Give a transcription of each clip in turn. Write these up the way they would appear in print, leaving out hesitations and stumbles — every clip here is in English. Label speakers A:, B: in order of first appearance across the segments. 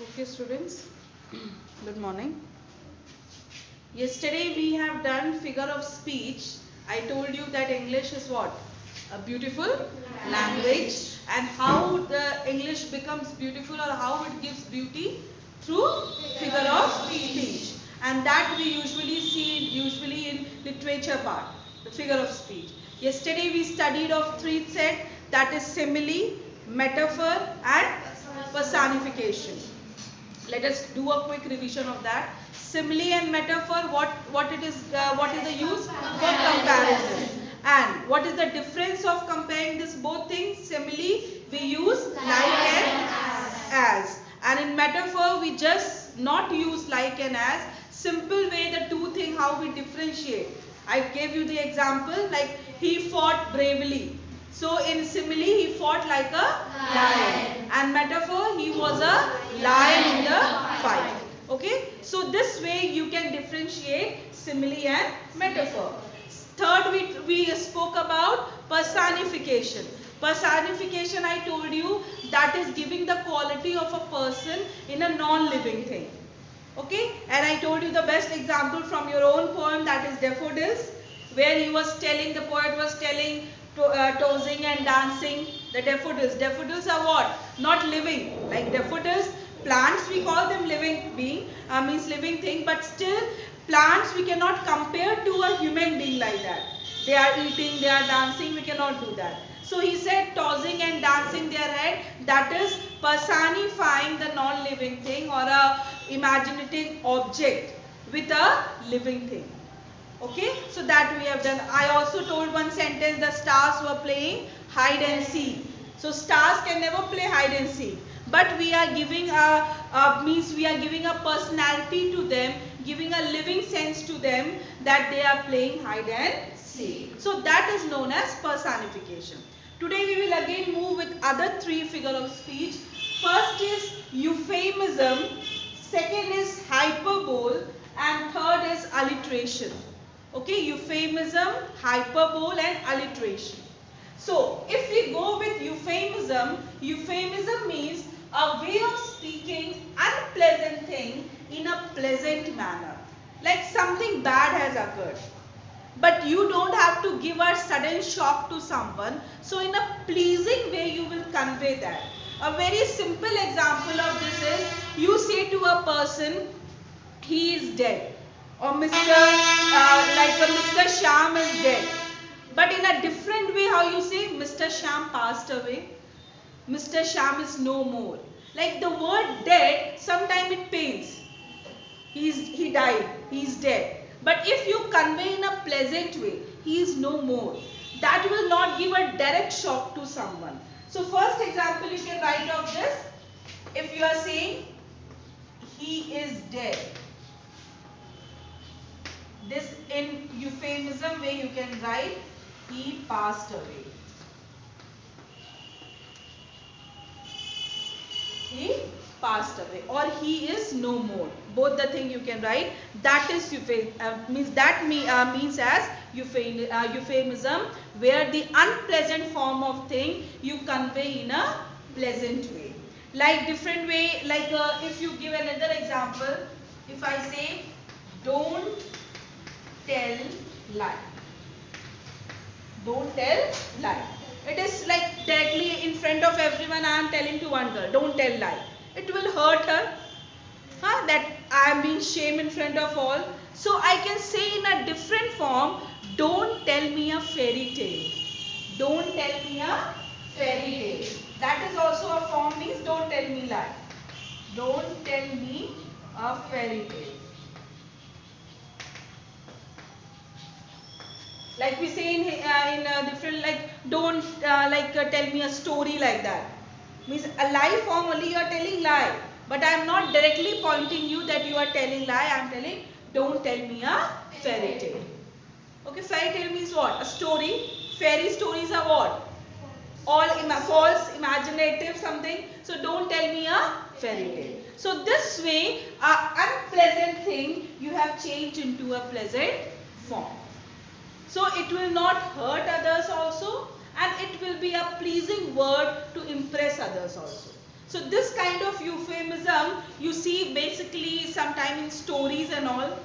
A: Okay, students, good morning. Yesterday we have done figure of speech. I told you that English is what? A beautiful language, and how the English becomes beautiful or how it gives beauty through figure of speech. And that we usually see in literature part, the figure of speech. Yesterday we studied of three set, that is simile, metaphor and personification. Let us do a quick revision of that. Simile and metaphor, what it is, what is the use? For comparison. And what is the difference of comparing this both things? Simile we use like and as, and in metaphor we just not use like and as. Simple way the two things how we differentiate. I gave you the example like he fought bravely. So in simile he fought like a lion, and metaphor he was a lion in the fight. Okay, so this way you can differentiate simile and metaphor. Third, we spoke about personification. Personification, I told you, that is giving the quality of a person in a non-living thing. Okay, and I told you the best example from your own poem, that is Daffodils, where he was telling, the poet was telling, tossing and dancing the daffodils. Daffodils are what? Not living. Like daffodils, plants we call them living being, means living thing, but still plants we cannot compare to a human being like that. They are eating, they are dancing, we cannot do that. So he said tossing and dancing their head, that is personifying the non-living thing or a imaginative object with a living thing. Okay, so that we have done. I also told one sentence, the stars were playing hide and seek. So stars can never play hide and seek, but we are giving we are giving a personality to them, giving a living sense to them that they are playing hide and seek. So that is known as personification. Today we will again move with other three figure of speech. First is euphemism, second is hyperbole, and third is alliteration. Okay, euphemism, hyperbole and alliteration. So, if we go with euphemism, euphemism means a way of speaking unpleasant thing in a pleasant manner. Like something bad has occurred, but you don't have to give a sudden shock to someone. So, in a pleasing way you will convey that. A very simple example of this is, you say to a person, he is dead, or Mr. Shyam is dead. But in a different way, how you say, Mr. Shyam passed away, Mr. Shyam is no more. Like the word dead, sometimes it pains. He died, he is dead. But if you convey in a pleasant way, he is no more, that will not give a direct shock to someone. So first example you can write of this. If you are saying, he is dead, this in euphemism way you can write, he passed away. He passed away, or he is no more. Both the thing you can write. That is means as euphemism, where the unpleasant form of thing you convey in a pleasant way. Like different way, like if you give another example, if I say, don't tell lie. Don't tell lie. It is like directly in front of everyone I am telling to one girl, don't tell lie. It will hurt her. That I am being shamed in front of all. So I can say in a different form, don't tell me a fairy tale. Don't tell me a fairy tale. That is also a form, means don't tell me lie. Don't tell me a fairy tale. Like we say in different, like don't tell me a story, like that. Means a lie form only you are telling lie. But I am not directly pointing you that you are telling lie. I am telling don't tell me a fairy tale. Okay, fairy tale means what? A story. Fairy stories are what? All false, imaginative something. So don't tell me a fairy tale. So this way, unpleasant thing you have changed into a pleasant form. So it will not hurt others also, and it will be a pleasing word to impress others also. So this kind of euphemism you see basically sometime in stories and all.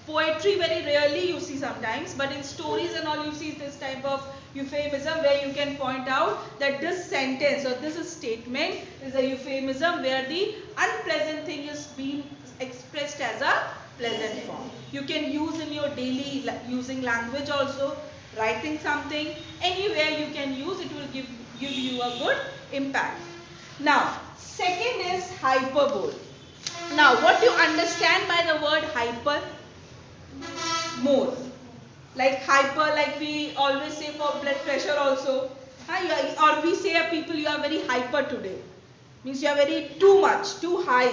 A: Poetry very rarely you see sometimes, but in stories and all you see this type of euphemism where you can point out that this sentence or this statement is a euphemism where the unpleasant thing is being expressed as a pleasant form. You can use in your daily using language also, writing something, anywhere you can use, it will give you a good impact. Now, second is hyperbole. Now, what do you understand by the word hyper? More. Like hyper, like we always say for blood pressure also. Or we say people, you are very hyper today. Means you are very too much, too high,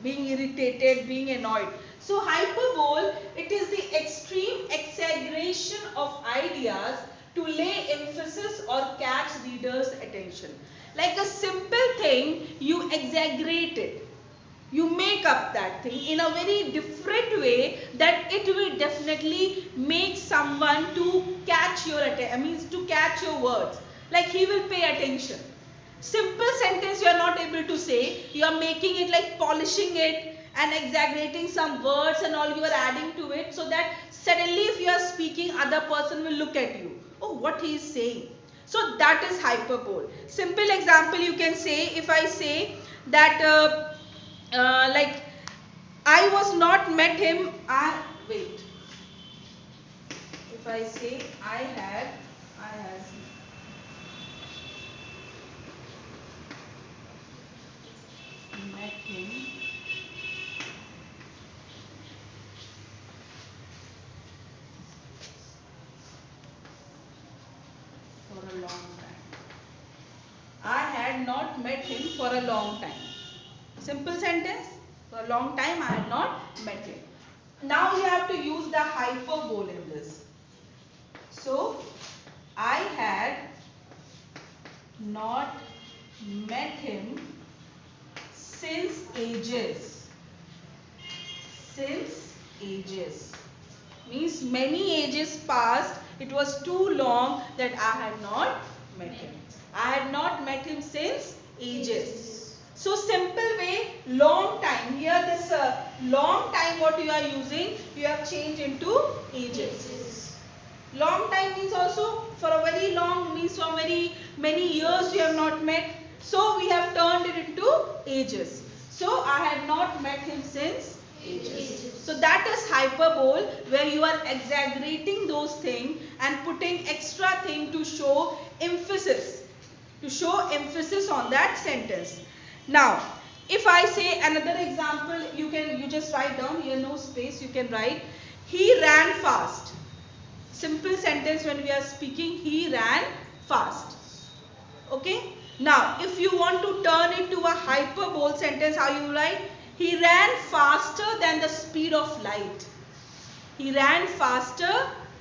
A: being irritated, being annoyed. So hyperbole, it is the extreme exaggeration of ideas to lay emphasis or catch readers' attention. Like a simple thing, you exaggerate it. You make up that thing in a very different way that it will definitely make someone to catch your attention, means to catch your words. Like he will pay attention. Simple sentence you are not able to say, you are making it like polishing it and exaggerating some words and all, you are adding to it so that suddenly if you are speaking, other person will look at you. Oh, what he is saying. So that is hyperbole. Simple example you can say, if I say that like I was not met him, wait. If I say I had met him for a long time. I had not met him for a long time. Simple sentence. For a long time I had not met him. Now you have to use the hyperbole in this. So, I had not met him since ages. Since ages. Means many ages passed. It was too long that I had not met him. I had not met him since ages. So simple way, long time. Here this long time what you are using, you have changed into ages. Long time means also for a very long, means for very many years you have not met. So we have turned it into ages. So I had not met him since ages. So that is hyperbole, where you are exaggerating those things and putting extra thing to show emphasis. To show emphasis on that sentence. Now, if I say another example, you just write down here, no space, you can write. He ran fast. Simple sentence when we are speaking, he ran fast. Okay. Now, if you want to turn it to a hyperbole sentence, how you write? He ran faster than the speed of light. He ran faster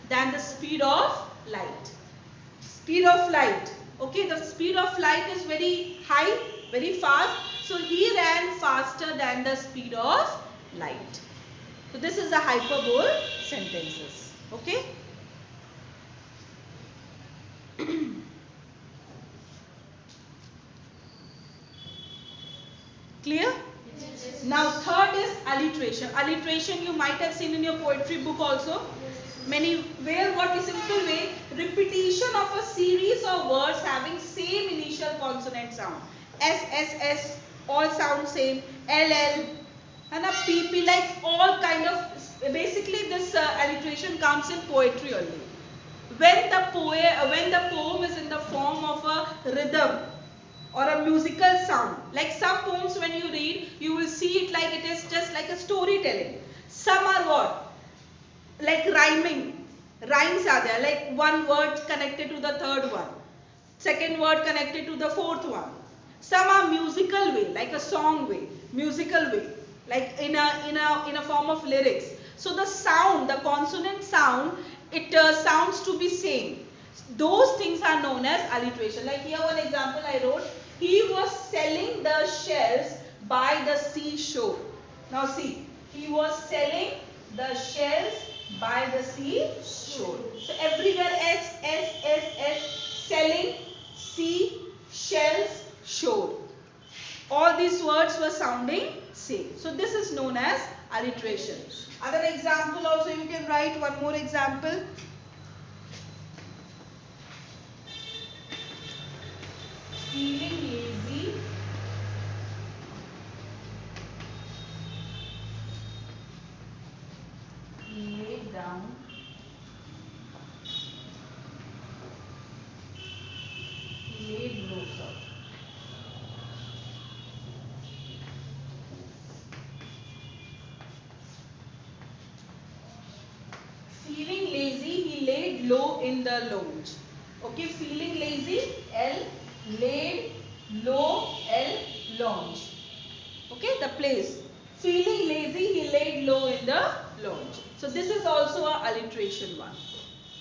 A: than the speed of light. Speed of light. Okay, the speed of light is very high, very fast. So he ran faster than the speed of light. So this is the hyperbole sentences. Okay. Clear? Yes. Now third is alliteration. Alliteration you might have seen in your poetry book also. Many, where what is simple way, repetition of a series of words having same initial consonant sound. S, S, S, all sound same. L, L, and a P, P, like all kind of, basically this alliteration comes in poetry only. When the poem is in the form of a rhythm or a musical sound. Like some poems when you read, you will see it like it is just like a storytelling. Some are what? Like rhyming. Rhymes are there, like one word connected to the third one. Second word connected to the fourth one. Some are musical way, like a song way, musical way, like in a form of lyrics. So the sound, the consonant sound, it sounds to be same. Those things are known as alliteration. Like here one example I wrote, he was selling the shells by the seashore. Now see, he was selling the shells by the seashore. So everywhere S, S, S, S, selling, sea, shells, shore. All these words were sounding same. So this is known as alliteration. Other example also you can write. One more example. Feeling lazy. Lay down. Laid low, sir. Feeling lazy, he laid low in the lounge. Okay, feeling lazy, L, laid, low, L, lounge. Okay, the place. Feeling lazy, he laid low in the lounge. So this is also a alliteration one.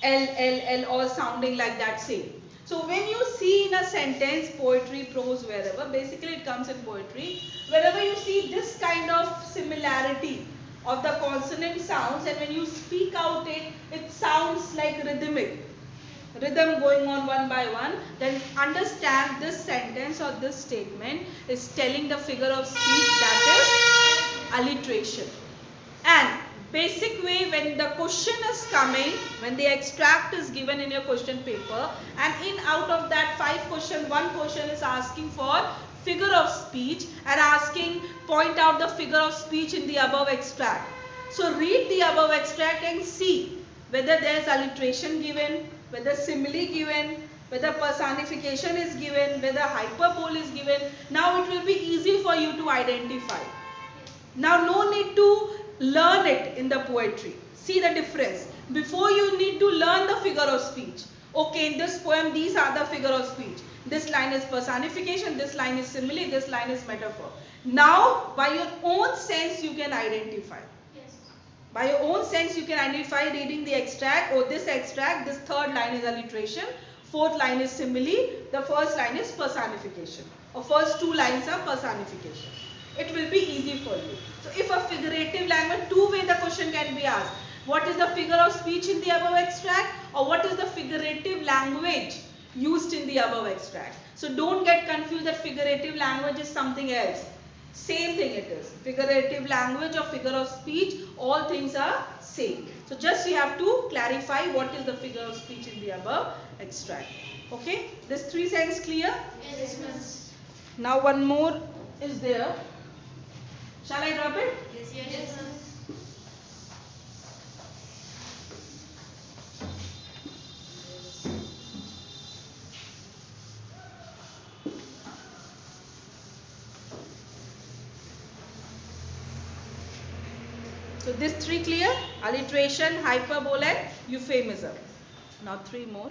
A: L, L, L, all sounding like that same. So when you see in a sentence, poetry, prose, wherever, basically it comes in poetry, wherever you see this kind of similarity of the consonant sounds, and when you speak out it, it sounds like rhythmic. Rhythm going on one by one, then understand this sentence or this statement is telling the figure of speech, that is alliteration. And basic way, when the question is coming, when the extract is given in your question paper, and in out of that 5 question, 1 question is asking for figure of speech and asking point out the figure of speech in the above extract. So read the above extract and see whether there is alliteration given, whether simile given, whether personification is given, whether hyperbole is given. Now it will be easy for you to identify. Now no need to learn it in the poetry. See the difference. Before you need to learn the figure of speech. Okay, in this poem these are the figure of speech. This line is personification, this line is simile, this line is metaphor. Now by your own sense you can identify. By your own sense you can identify reading the extract. Oh, this extract, this third line is alliteration, fourth line is simile, the first line is personification. Or first 2 lines are personification. It will be easy for you. So if a figurative language, 2 way the question can be asked. What is the figure of speech in the above extract, or what is the figurative language used in the above extract? So don't get confused that figurative language is something else. Same thing it is. Figurative language or figure of speech, all things are same. So just you have to clarify what is the figure of speech in the above extract. Okay? This 3 sense clear?
B: Yes, miss.
A: Now one more is there. Shall I drop it?
B: Yes, yes, miss.
A: So this 3 clear? Alliteration, hyperbole, euphemism. Now 3 more.